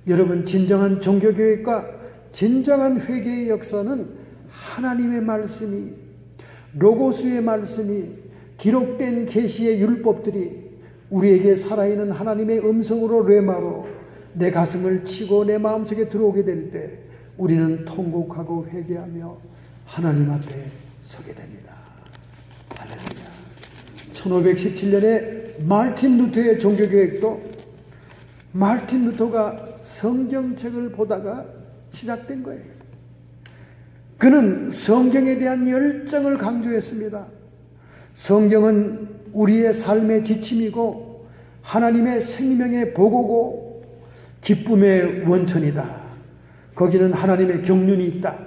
여러분, 진정한 종교교육과 진정한 회개의 역사는 하나님의 말씀이, 로고스의 말씀이, 기록된 계시의 율법들이 우리에게 살아있는 하나님의 음성으로 레마로 내 가슴을 치고 내 마음속에 들어오게 될 때 우리는 통곡하고 회개하며 하나님 앞에 서게 됩니다. 할렐루야. 1517년에 마르틴 루터의 종교개혁도 마르틴 루터가 성경책을 보다가 시작된 거예요. 그는 성경에 대한 열정을 강조했습니다. 성경은 우리의 삶의 지침이고 하나님의 생명의 보고고 기쁨의 원천이다. 거기는 하나님의 경륜이 있다.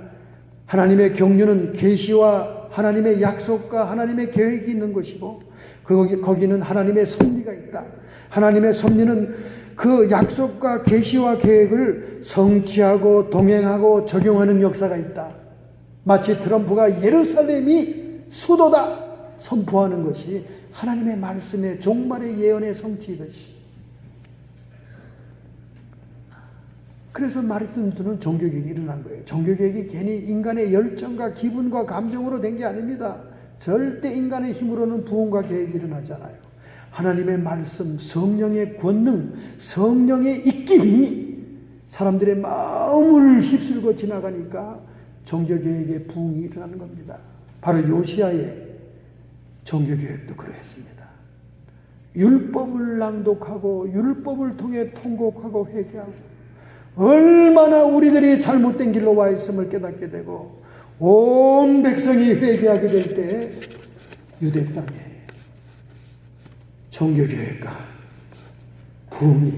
하나님의 경륜은 계시와 하나님의 약속과 하나님의 계획이 있는 것이고 거기는 하나님의 섭리가 있다. 하나님의 섭리는 그 약속과 계시와 계획을 성취하고 동행하고 적용하는 역사가 있다. 마치 트럼프가 예루살렘이 수도다 선포하는 것이 하나님의 말씀의 종말의 예언의 성취이듯이. 그래서 마르틴 루터는 종교개혁이 일어난 거예요. 종교개혁이 괜히 인간의 열정과 기분과 감정으로 된 게 아닙니다. 절대 인간의 힘으로는 부흥과 계획이 일어나지 않아요. 하나님의 말씀, 성령의 권능, 성령의 입김이 사람들의 마음을 휩쓸고 지나가니까 종교개혁의 부흥이 일어나는 겁니다. 바로 요시야의 종교개혁도 그러했습니다. 율법을 낭독하고 율법을 통해 통곡하고 회개하고 얼마나 우리들이 잘못된 길로 와 있음을 깨닫게 되고 온 백성이 회개하게 될 때 유대 땅에 종교개혁과 부흥이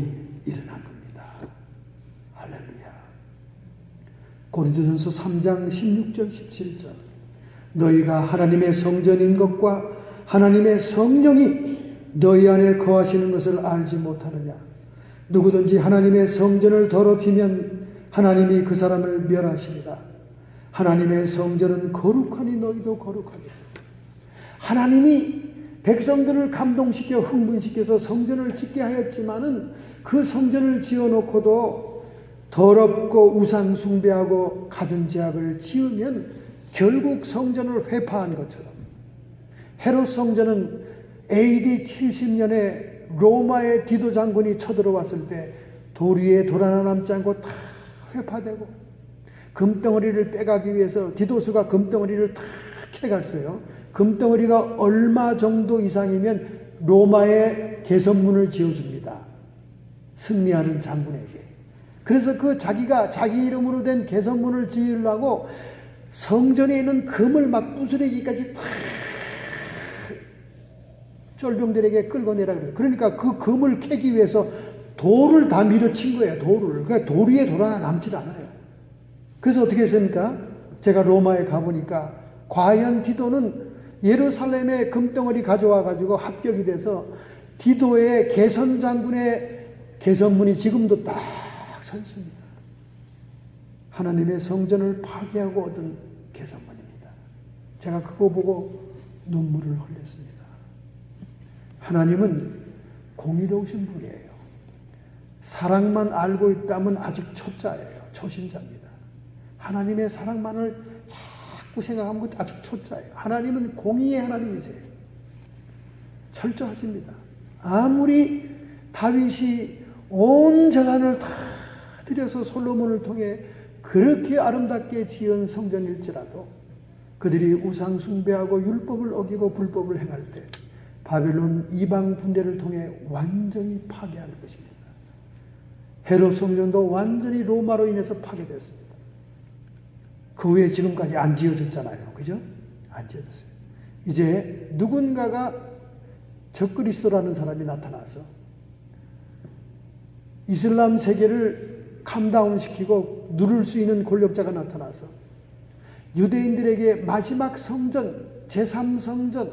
일어난 겁니다. 할렐루야. 고린도전서 3장 16절 17절 너희가 하나님의 성전인 것과 하나님의 성령이 너희 안에 거하시는 것을 알지 못하느냐. 누구든지 하나님의 성전을 더럽히면 하나님이 그 사람을 멸하시리라. 하나님의 성전은 거룩하니 너희도 거룩하리라. 하나님이 백성들을 감동시켜 흥분시켜서 성전을 짓게 하였지만은 그 성전을 지어놓고도 더럽고 우상 숭배하고 갖은 죄악을 지으면 결국 성전을 회파한 것처럼 헤롯 성전은 AD 70년에 로마의 디도 장군이 쳐들어왔을 때 돌 위에 돌 하나 남지 않고 다 회파되고 금덩어리를 빼가기 위해서 디도스가 금덩어리를 다 캐갔어요. 금덩어리가 얼마 정도 이상이면 로마의 개선문을 지어줍니다. 승리하는 장군에게. 그래서 그 자기가 자기 이름으로 된 개선문을 지으려고 성전에 있는 금을 막 부스러기까지 다 쫄병들에게 끌고 내라 그래요. 그러니까 그 금을 캐기 위해서 돌을 다 밀어친 거예요. 돌을. 그러니까 돌 위에 돌 하나 남질 않아요. 그래서 어떻게 했습니까? 제가 로마에 가보니까 과연 디도는 예루살렘에 금덩어리 가져와 가지고 합격이 돼서 디도의 개선 장군의 개선문이 지금도 딱 서 있습니다. 하나님의 성전을 파괴하고 얻은 개선문입니다. 제가 그거 보고 눈물을 흘렸습니다. 하나님은 공의로우신 분이에요. 사랑만 알고 있다면 아직 초짜예요. 초신자입니다. 하나님의 사랑만을 자꾸 생각하면 아직 초짜예요. 하나님은 공의의 하나님이세요. 철저하십니다. 아무리 다윗이 온 재산을 다 들여서 솔로몬을 통해 그렇게 아름답게 지은 성전일지라도 그들이 우상 숭배하고 율법을 어기고 불법을 행할 때 바벨론 이방 군대를 통해 완전히 파괴하는 것입니다. 헤롯 성전도 완전히 로마로 인해서 파괴됐습니다. 그 후에 지금까지 안 지어졌잖아요. 그죠? 안 지어졌어요. 이제 누군가가 적그리스도라는 사람이 나타나서 이슬람 세계를 캄다운 시키고 누를 수 있는 권력자가 나타나서 유대인들에게 마지막 성전, 제3성전,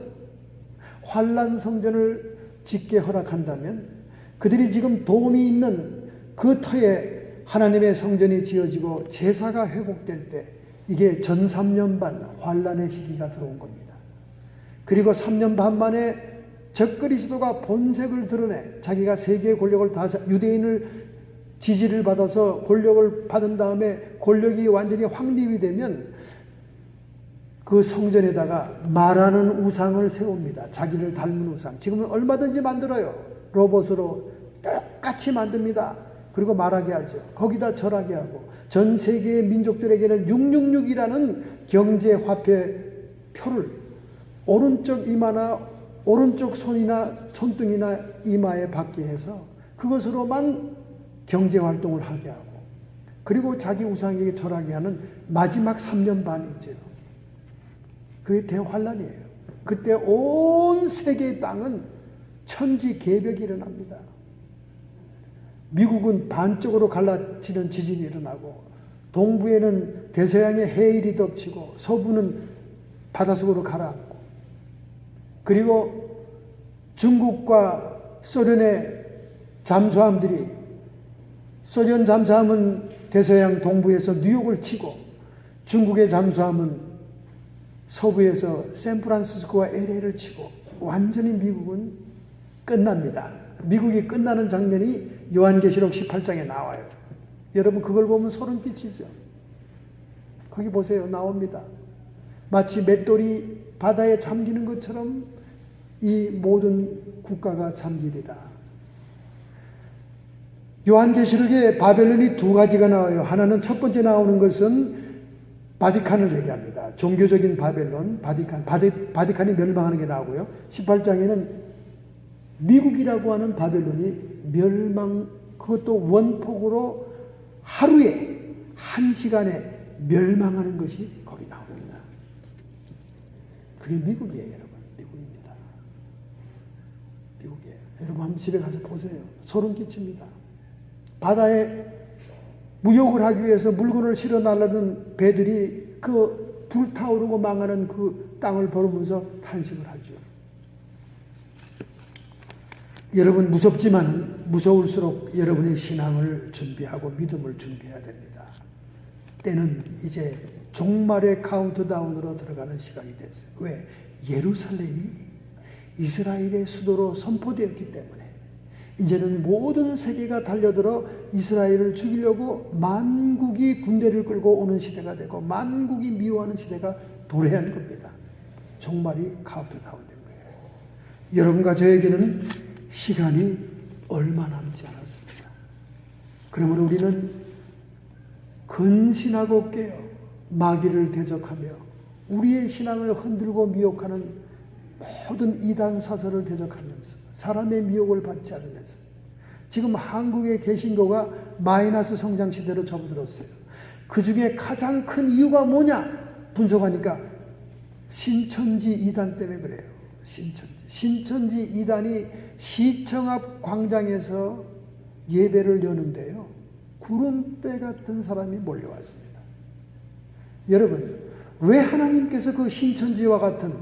환란 성전을 짓게 허락한다면 그들이 지금 도움이 있는 그 터에 하나님의 성전이 지어지고 제사가 회복될 때 이게 전 3년 반 환란의 시기가 들어온 겁니다. 그리고 3년 반 만에 적그리스도가 본색을 드러내 자기가 세계의 권력을 다 유대인을 지지를 받아서 권력을 받은 다음에 권력이 완전히 확립이 되면 그 성전에다가 말하는 우상을 세웁니다. 자기를 닮은 우상. 지금은 얼마든지 만들어요. 로봇으로 똑같이 만듭니다. 그리고 말하게 하죠. 거기다 절하게 하고 전 세계의 민족들에게는 666이라는 경제 화폐 표를 오른쪽 이마나 오른쪽 손이나 손등이나 이마에 받게 해서 그것으로만 경제 활동을 하게 하고 그리고 자기 우상에게 절하게 하는 마지막 3년 반이죠. 그게 대환란이에요. 그때 온 세계의 땅은 천지개벽이 일어납니다. 미국은 반쪽으로 갈라지는 지진이 일어나고 동부에는 대서양의 해일이 덮치고 서부는 바닷속으로 가라앉고 그리고 중국과 소련의 잠수함들이 소련 잠수함은 대서양 동부에서 뉴욕을 치고 중국의 잠수함은 서부에서 샌프란시스코와 LA를 치고 완전히 미국은 끝납니다. 미국이 끝나는 장면이 요한계시록 18장에 나와요. 여러분 그걸 보면 소름 끼치죠. 거기 보세요. 나옵니다. 마치 맷돌이 바다에 잠기는 것처럼 이 모든 국가가 잠기리라. 요한계시록에 바벨론이 두 가지가 나와요. 하나는 첫 번째 나오는 것은 바티칸을 얘기합니다. 종교적인 바벨론, 바티칸이 멸망하는 게 나오고요. 18장에는 미국이라고 하는 바벨론이 멸망, 그것도 원폭으로 하루에, 한 시간에 멸망하는 것이 거기 나옵니다. 그게 미국이에요, 여러분. 미국입니다. 미국이에요. 여러분 한번 집에 가서 보세요. 소름 끼칩니다. 바다에 무역을 하기 위해서 물건을 실어 나르는 배들이 그 불타오르고 망하는 그 땅을 보면서 탄식을 하죠. 여러분 무섭지만 무서울수록 여러분의 신앙을 준비하고 믿음을 준비해야 됩니다. 때는 이제 종말의 카운트다운으로 들어가는 시간이 됐어요. 왜? 예루살렘이 이스라엘의 수도로 선포되었기 때문에 이제는 모든 세계가 달려들어 이스라엘을 죽이려고 만국이 군대를 끌고 오는 시대가 되고 만국이 미워하는 시대가 도래한 겁니다. 종말이 카운트다운 된 거예요. 여러분과 저에게는 시간이 얼마 남지 않았습니다. 그러므로 우리는 근신하고 깨어 마귀를 대적하며 우리의 신앙을 흔들고 미혹하는 모든 이단 사설을 대적하면서 사람의 미혹을 받지 않으면서 지금 한국의 개신교가 마이너스 성장 시대로 접어들었어요. 그 중에 가장 큰 이유가 뭐냐? 분석하니까 신천지 이단 때문에 그래요. 신천지 이단이 시청 앞 광장에서 예배를 여는데요. 구름대 같은 사람이 몰려왔습니다. 여러분, 왜 하나님께서 그 신천지와 같은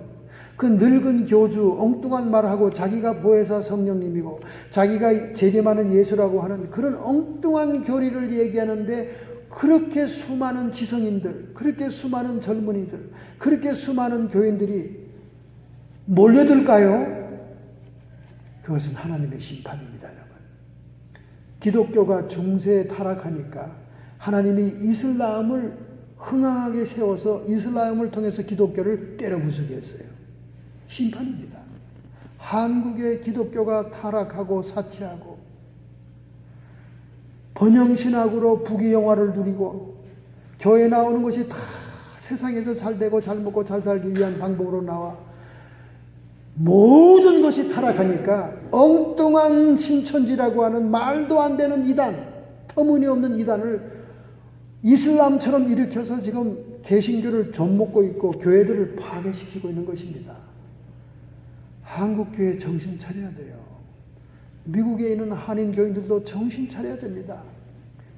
그 늙은 교주, 엉뚱한 말하고 자기가 보혜사 성령님이고 자기가 재림하는 예수라고 하는 그런 엉뚱한 교리를 얘기하는데 그렇게 수많은 지성인들, 그렇게 수많은 젊은이들, 그렇게 수많은 교인들이 몰려들까요? 그것은 하나님의 심판입니다, 여러분. 기독교가 중세에 타락하니까 하나님이 이슬람을 흥황하게 세워서 이슬람을 통해서 기독교를 때려부수게 했어요. 심판입니다. 한국의 기독교가 타락하고 사치하고 번영신학으로 부귀영화를 누리고 교회 나오는 것이 다 세상에서 잘 되고 잘 먹고 잘 살기 위한 방법으로 나와 모든 것이 타락하니까 엉뚱한 신천지라고 하는 말도 안 되는 이단, 터무니없는 이단을 이슬람처럼 일으켜서 지금 개신교를 좀먹고 있고 교회들을 파괴시키고 있는 것입니다. 한국교회 정신 차려야 돼요. 미국에 있는 한인 교인들도 정신 차려야 됩니다.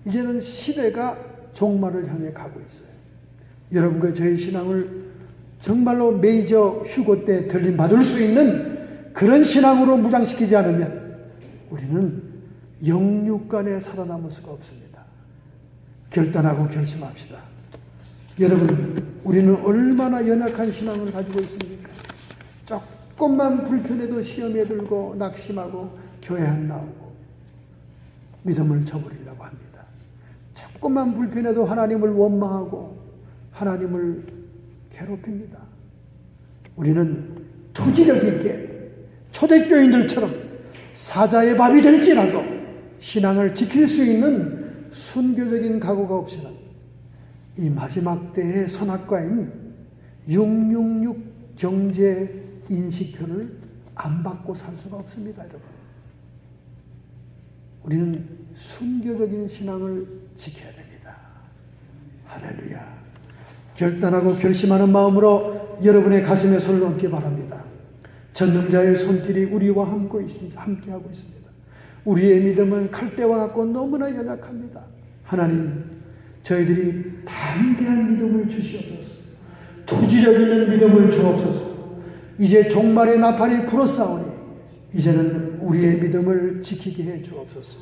이제는 시대가 종말을 향해 가고 있어요. 여러분과 저의 신앙을 정말로 메이저 휴고 때 들림받을 수 있는 그런 신앙으로 무장시키지 않으면 우리는 영육간에 살아남을 수가 없습니다. 결단하고 결심합시다. 여러분, 우리는 얼마나 연약한 신앙을 가지고 있습니까? 조금만 불편해도 시험에 들고 낙심하고 교회 안 나오고 믿음을 저버리려고 합니다. 조금만 불편해도 하나님을 원망하고 하나님을 괴롭힙니다. 우리는 투지력 있게 초대교인들처럼 사자의 밥이 될지라도 신앙을 지킬 수 있는 순교적인 각오가 없이는 이 마지막 때의 선악과인 666 경제 인식표를 안 받고 살 수가 없습니다, 여러분. 우리는 순교적인 신앙을 지켜야 됩니다. 할렐루야. 결단하고 결심하는 마음으로 여러분의 가슴에 손을 얹기 바랍니다. 전능자의 손길이 우리와 함께하고 있습니다. 우리의 믿음은 칼대와 같고 너무나 연약합니다. 하나님, 저희들이 담대한 믿음을 주시옵소서. 투지력 있는 믿음을 주옵소서. 이제 종말의 나팔이 불어싸우니 이제는 우리의 믿음을 지키게 해 주옵소서.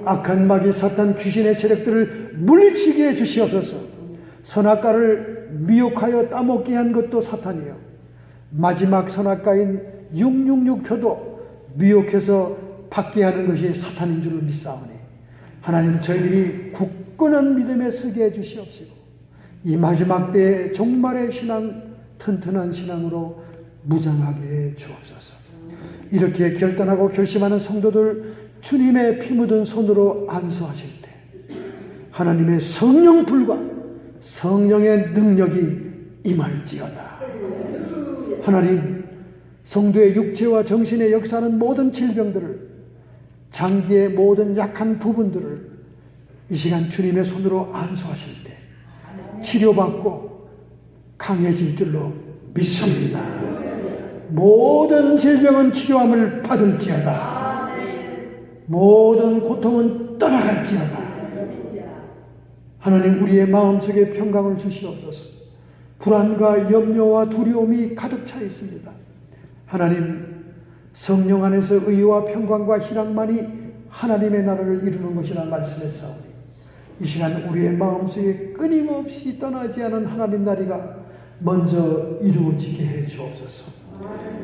악한 마귀 사탄 귀신의 세력들을 물리치게 해 주시옵소서. 선악과를 미혹하여 따먹게 한 것도 사탄이요, 마지막 선악과인 666표도 미혹해서 받게 하는 것이 사탄인 줄 믿사오니 하나님, 저희들이 굳건한 믿음에 서게 해 주시옵시고 이 마지막 때의 종말의 신앙, 튼튼한 신앙으로 무장하게 해 주옵소서. 이렇게 결단하고 결심하는 성도들, 주님의 피 묻은 손으로 안수하실 때 하나님의 성령 불과 성령의 능력이 임할지어다. 하나님, 성도의 육체와 정신의 역사하는 모든 질병들을, 장기의 모든 약한 부분들을 이 시간 주님의 손으로 안수하실 때 치료받고 강해질 줄로 믿습니다. 모든 질병은 치료함을 받을지어다. 모든 고통은 떠나갈지어다. 하나님, 우리의 마음속에 평강을 주시옵소서. 불안과 염려와 두려움이 가득 차 있습니다. 하나님, 성령 안에서 의와 평강과 희락만이 하나님의 나라를 이루는 것이라 말씀했사오니 이 시간 우리의 마음속에 끊임없이 떠나지 않은 하나님 나라가 먼저 이루어지게 해 주옵소서.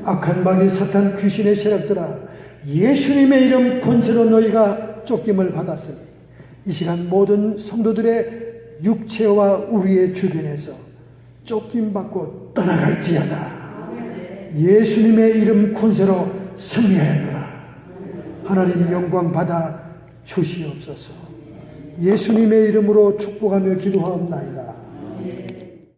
악한 마귀 사탄 귀신의 세력들아, 예수님의 이름 권세로 너희가 쫓김을 받았으니 이 시간 모든 성도들의 육체와 우리의 주변에서 쫓김받고 떠나갈지어다. 예수님의 이름 권세로 승리하여라. 하나님, 영광 받아 주시옵소서. 예수님의 이름으로 축복하며 기도하옵나이다.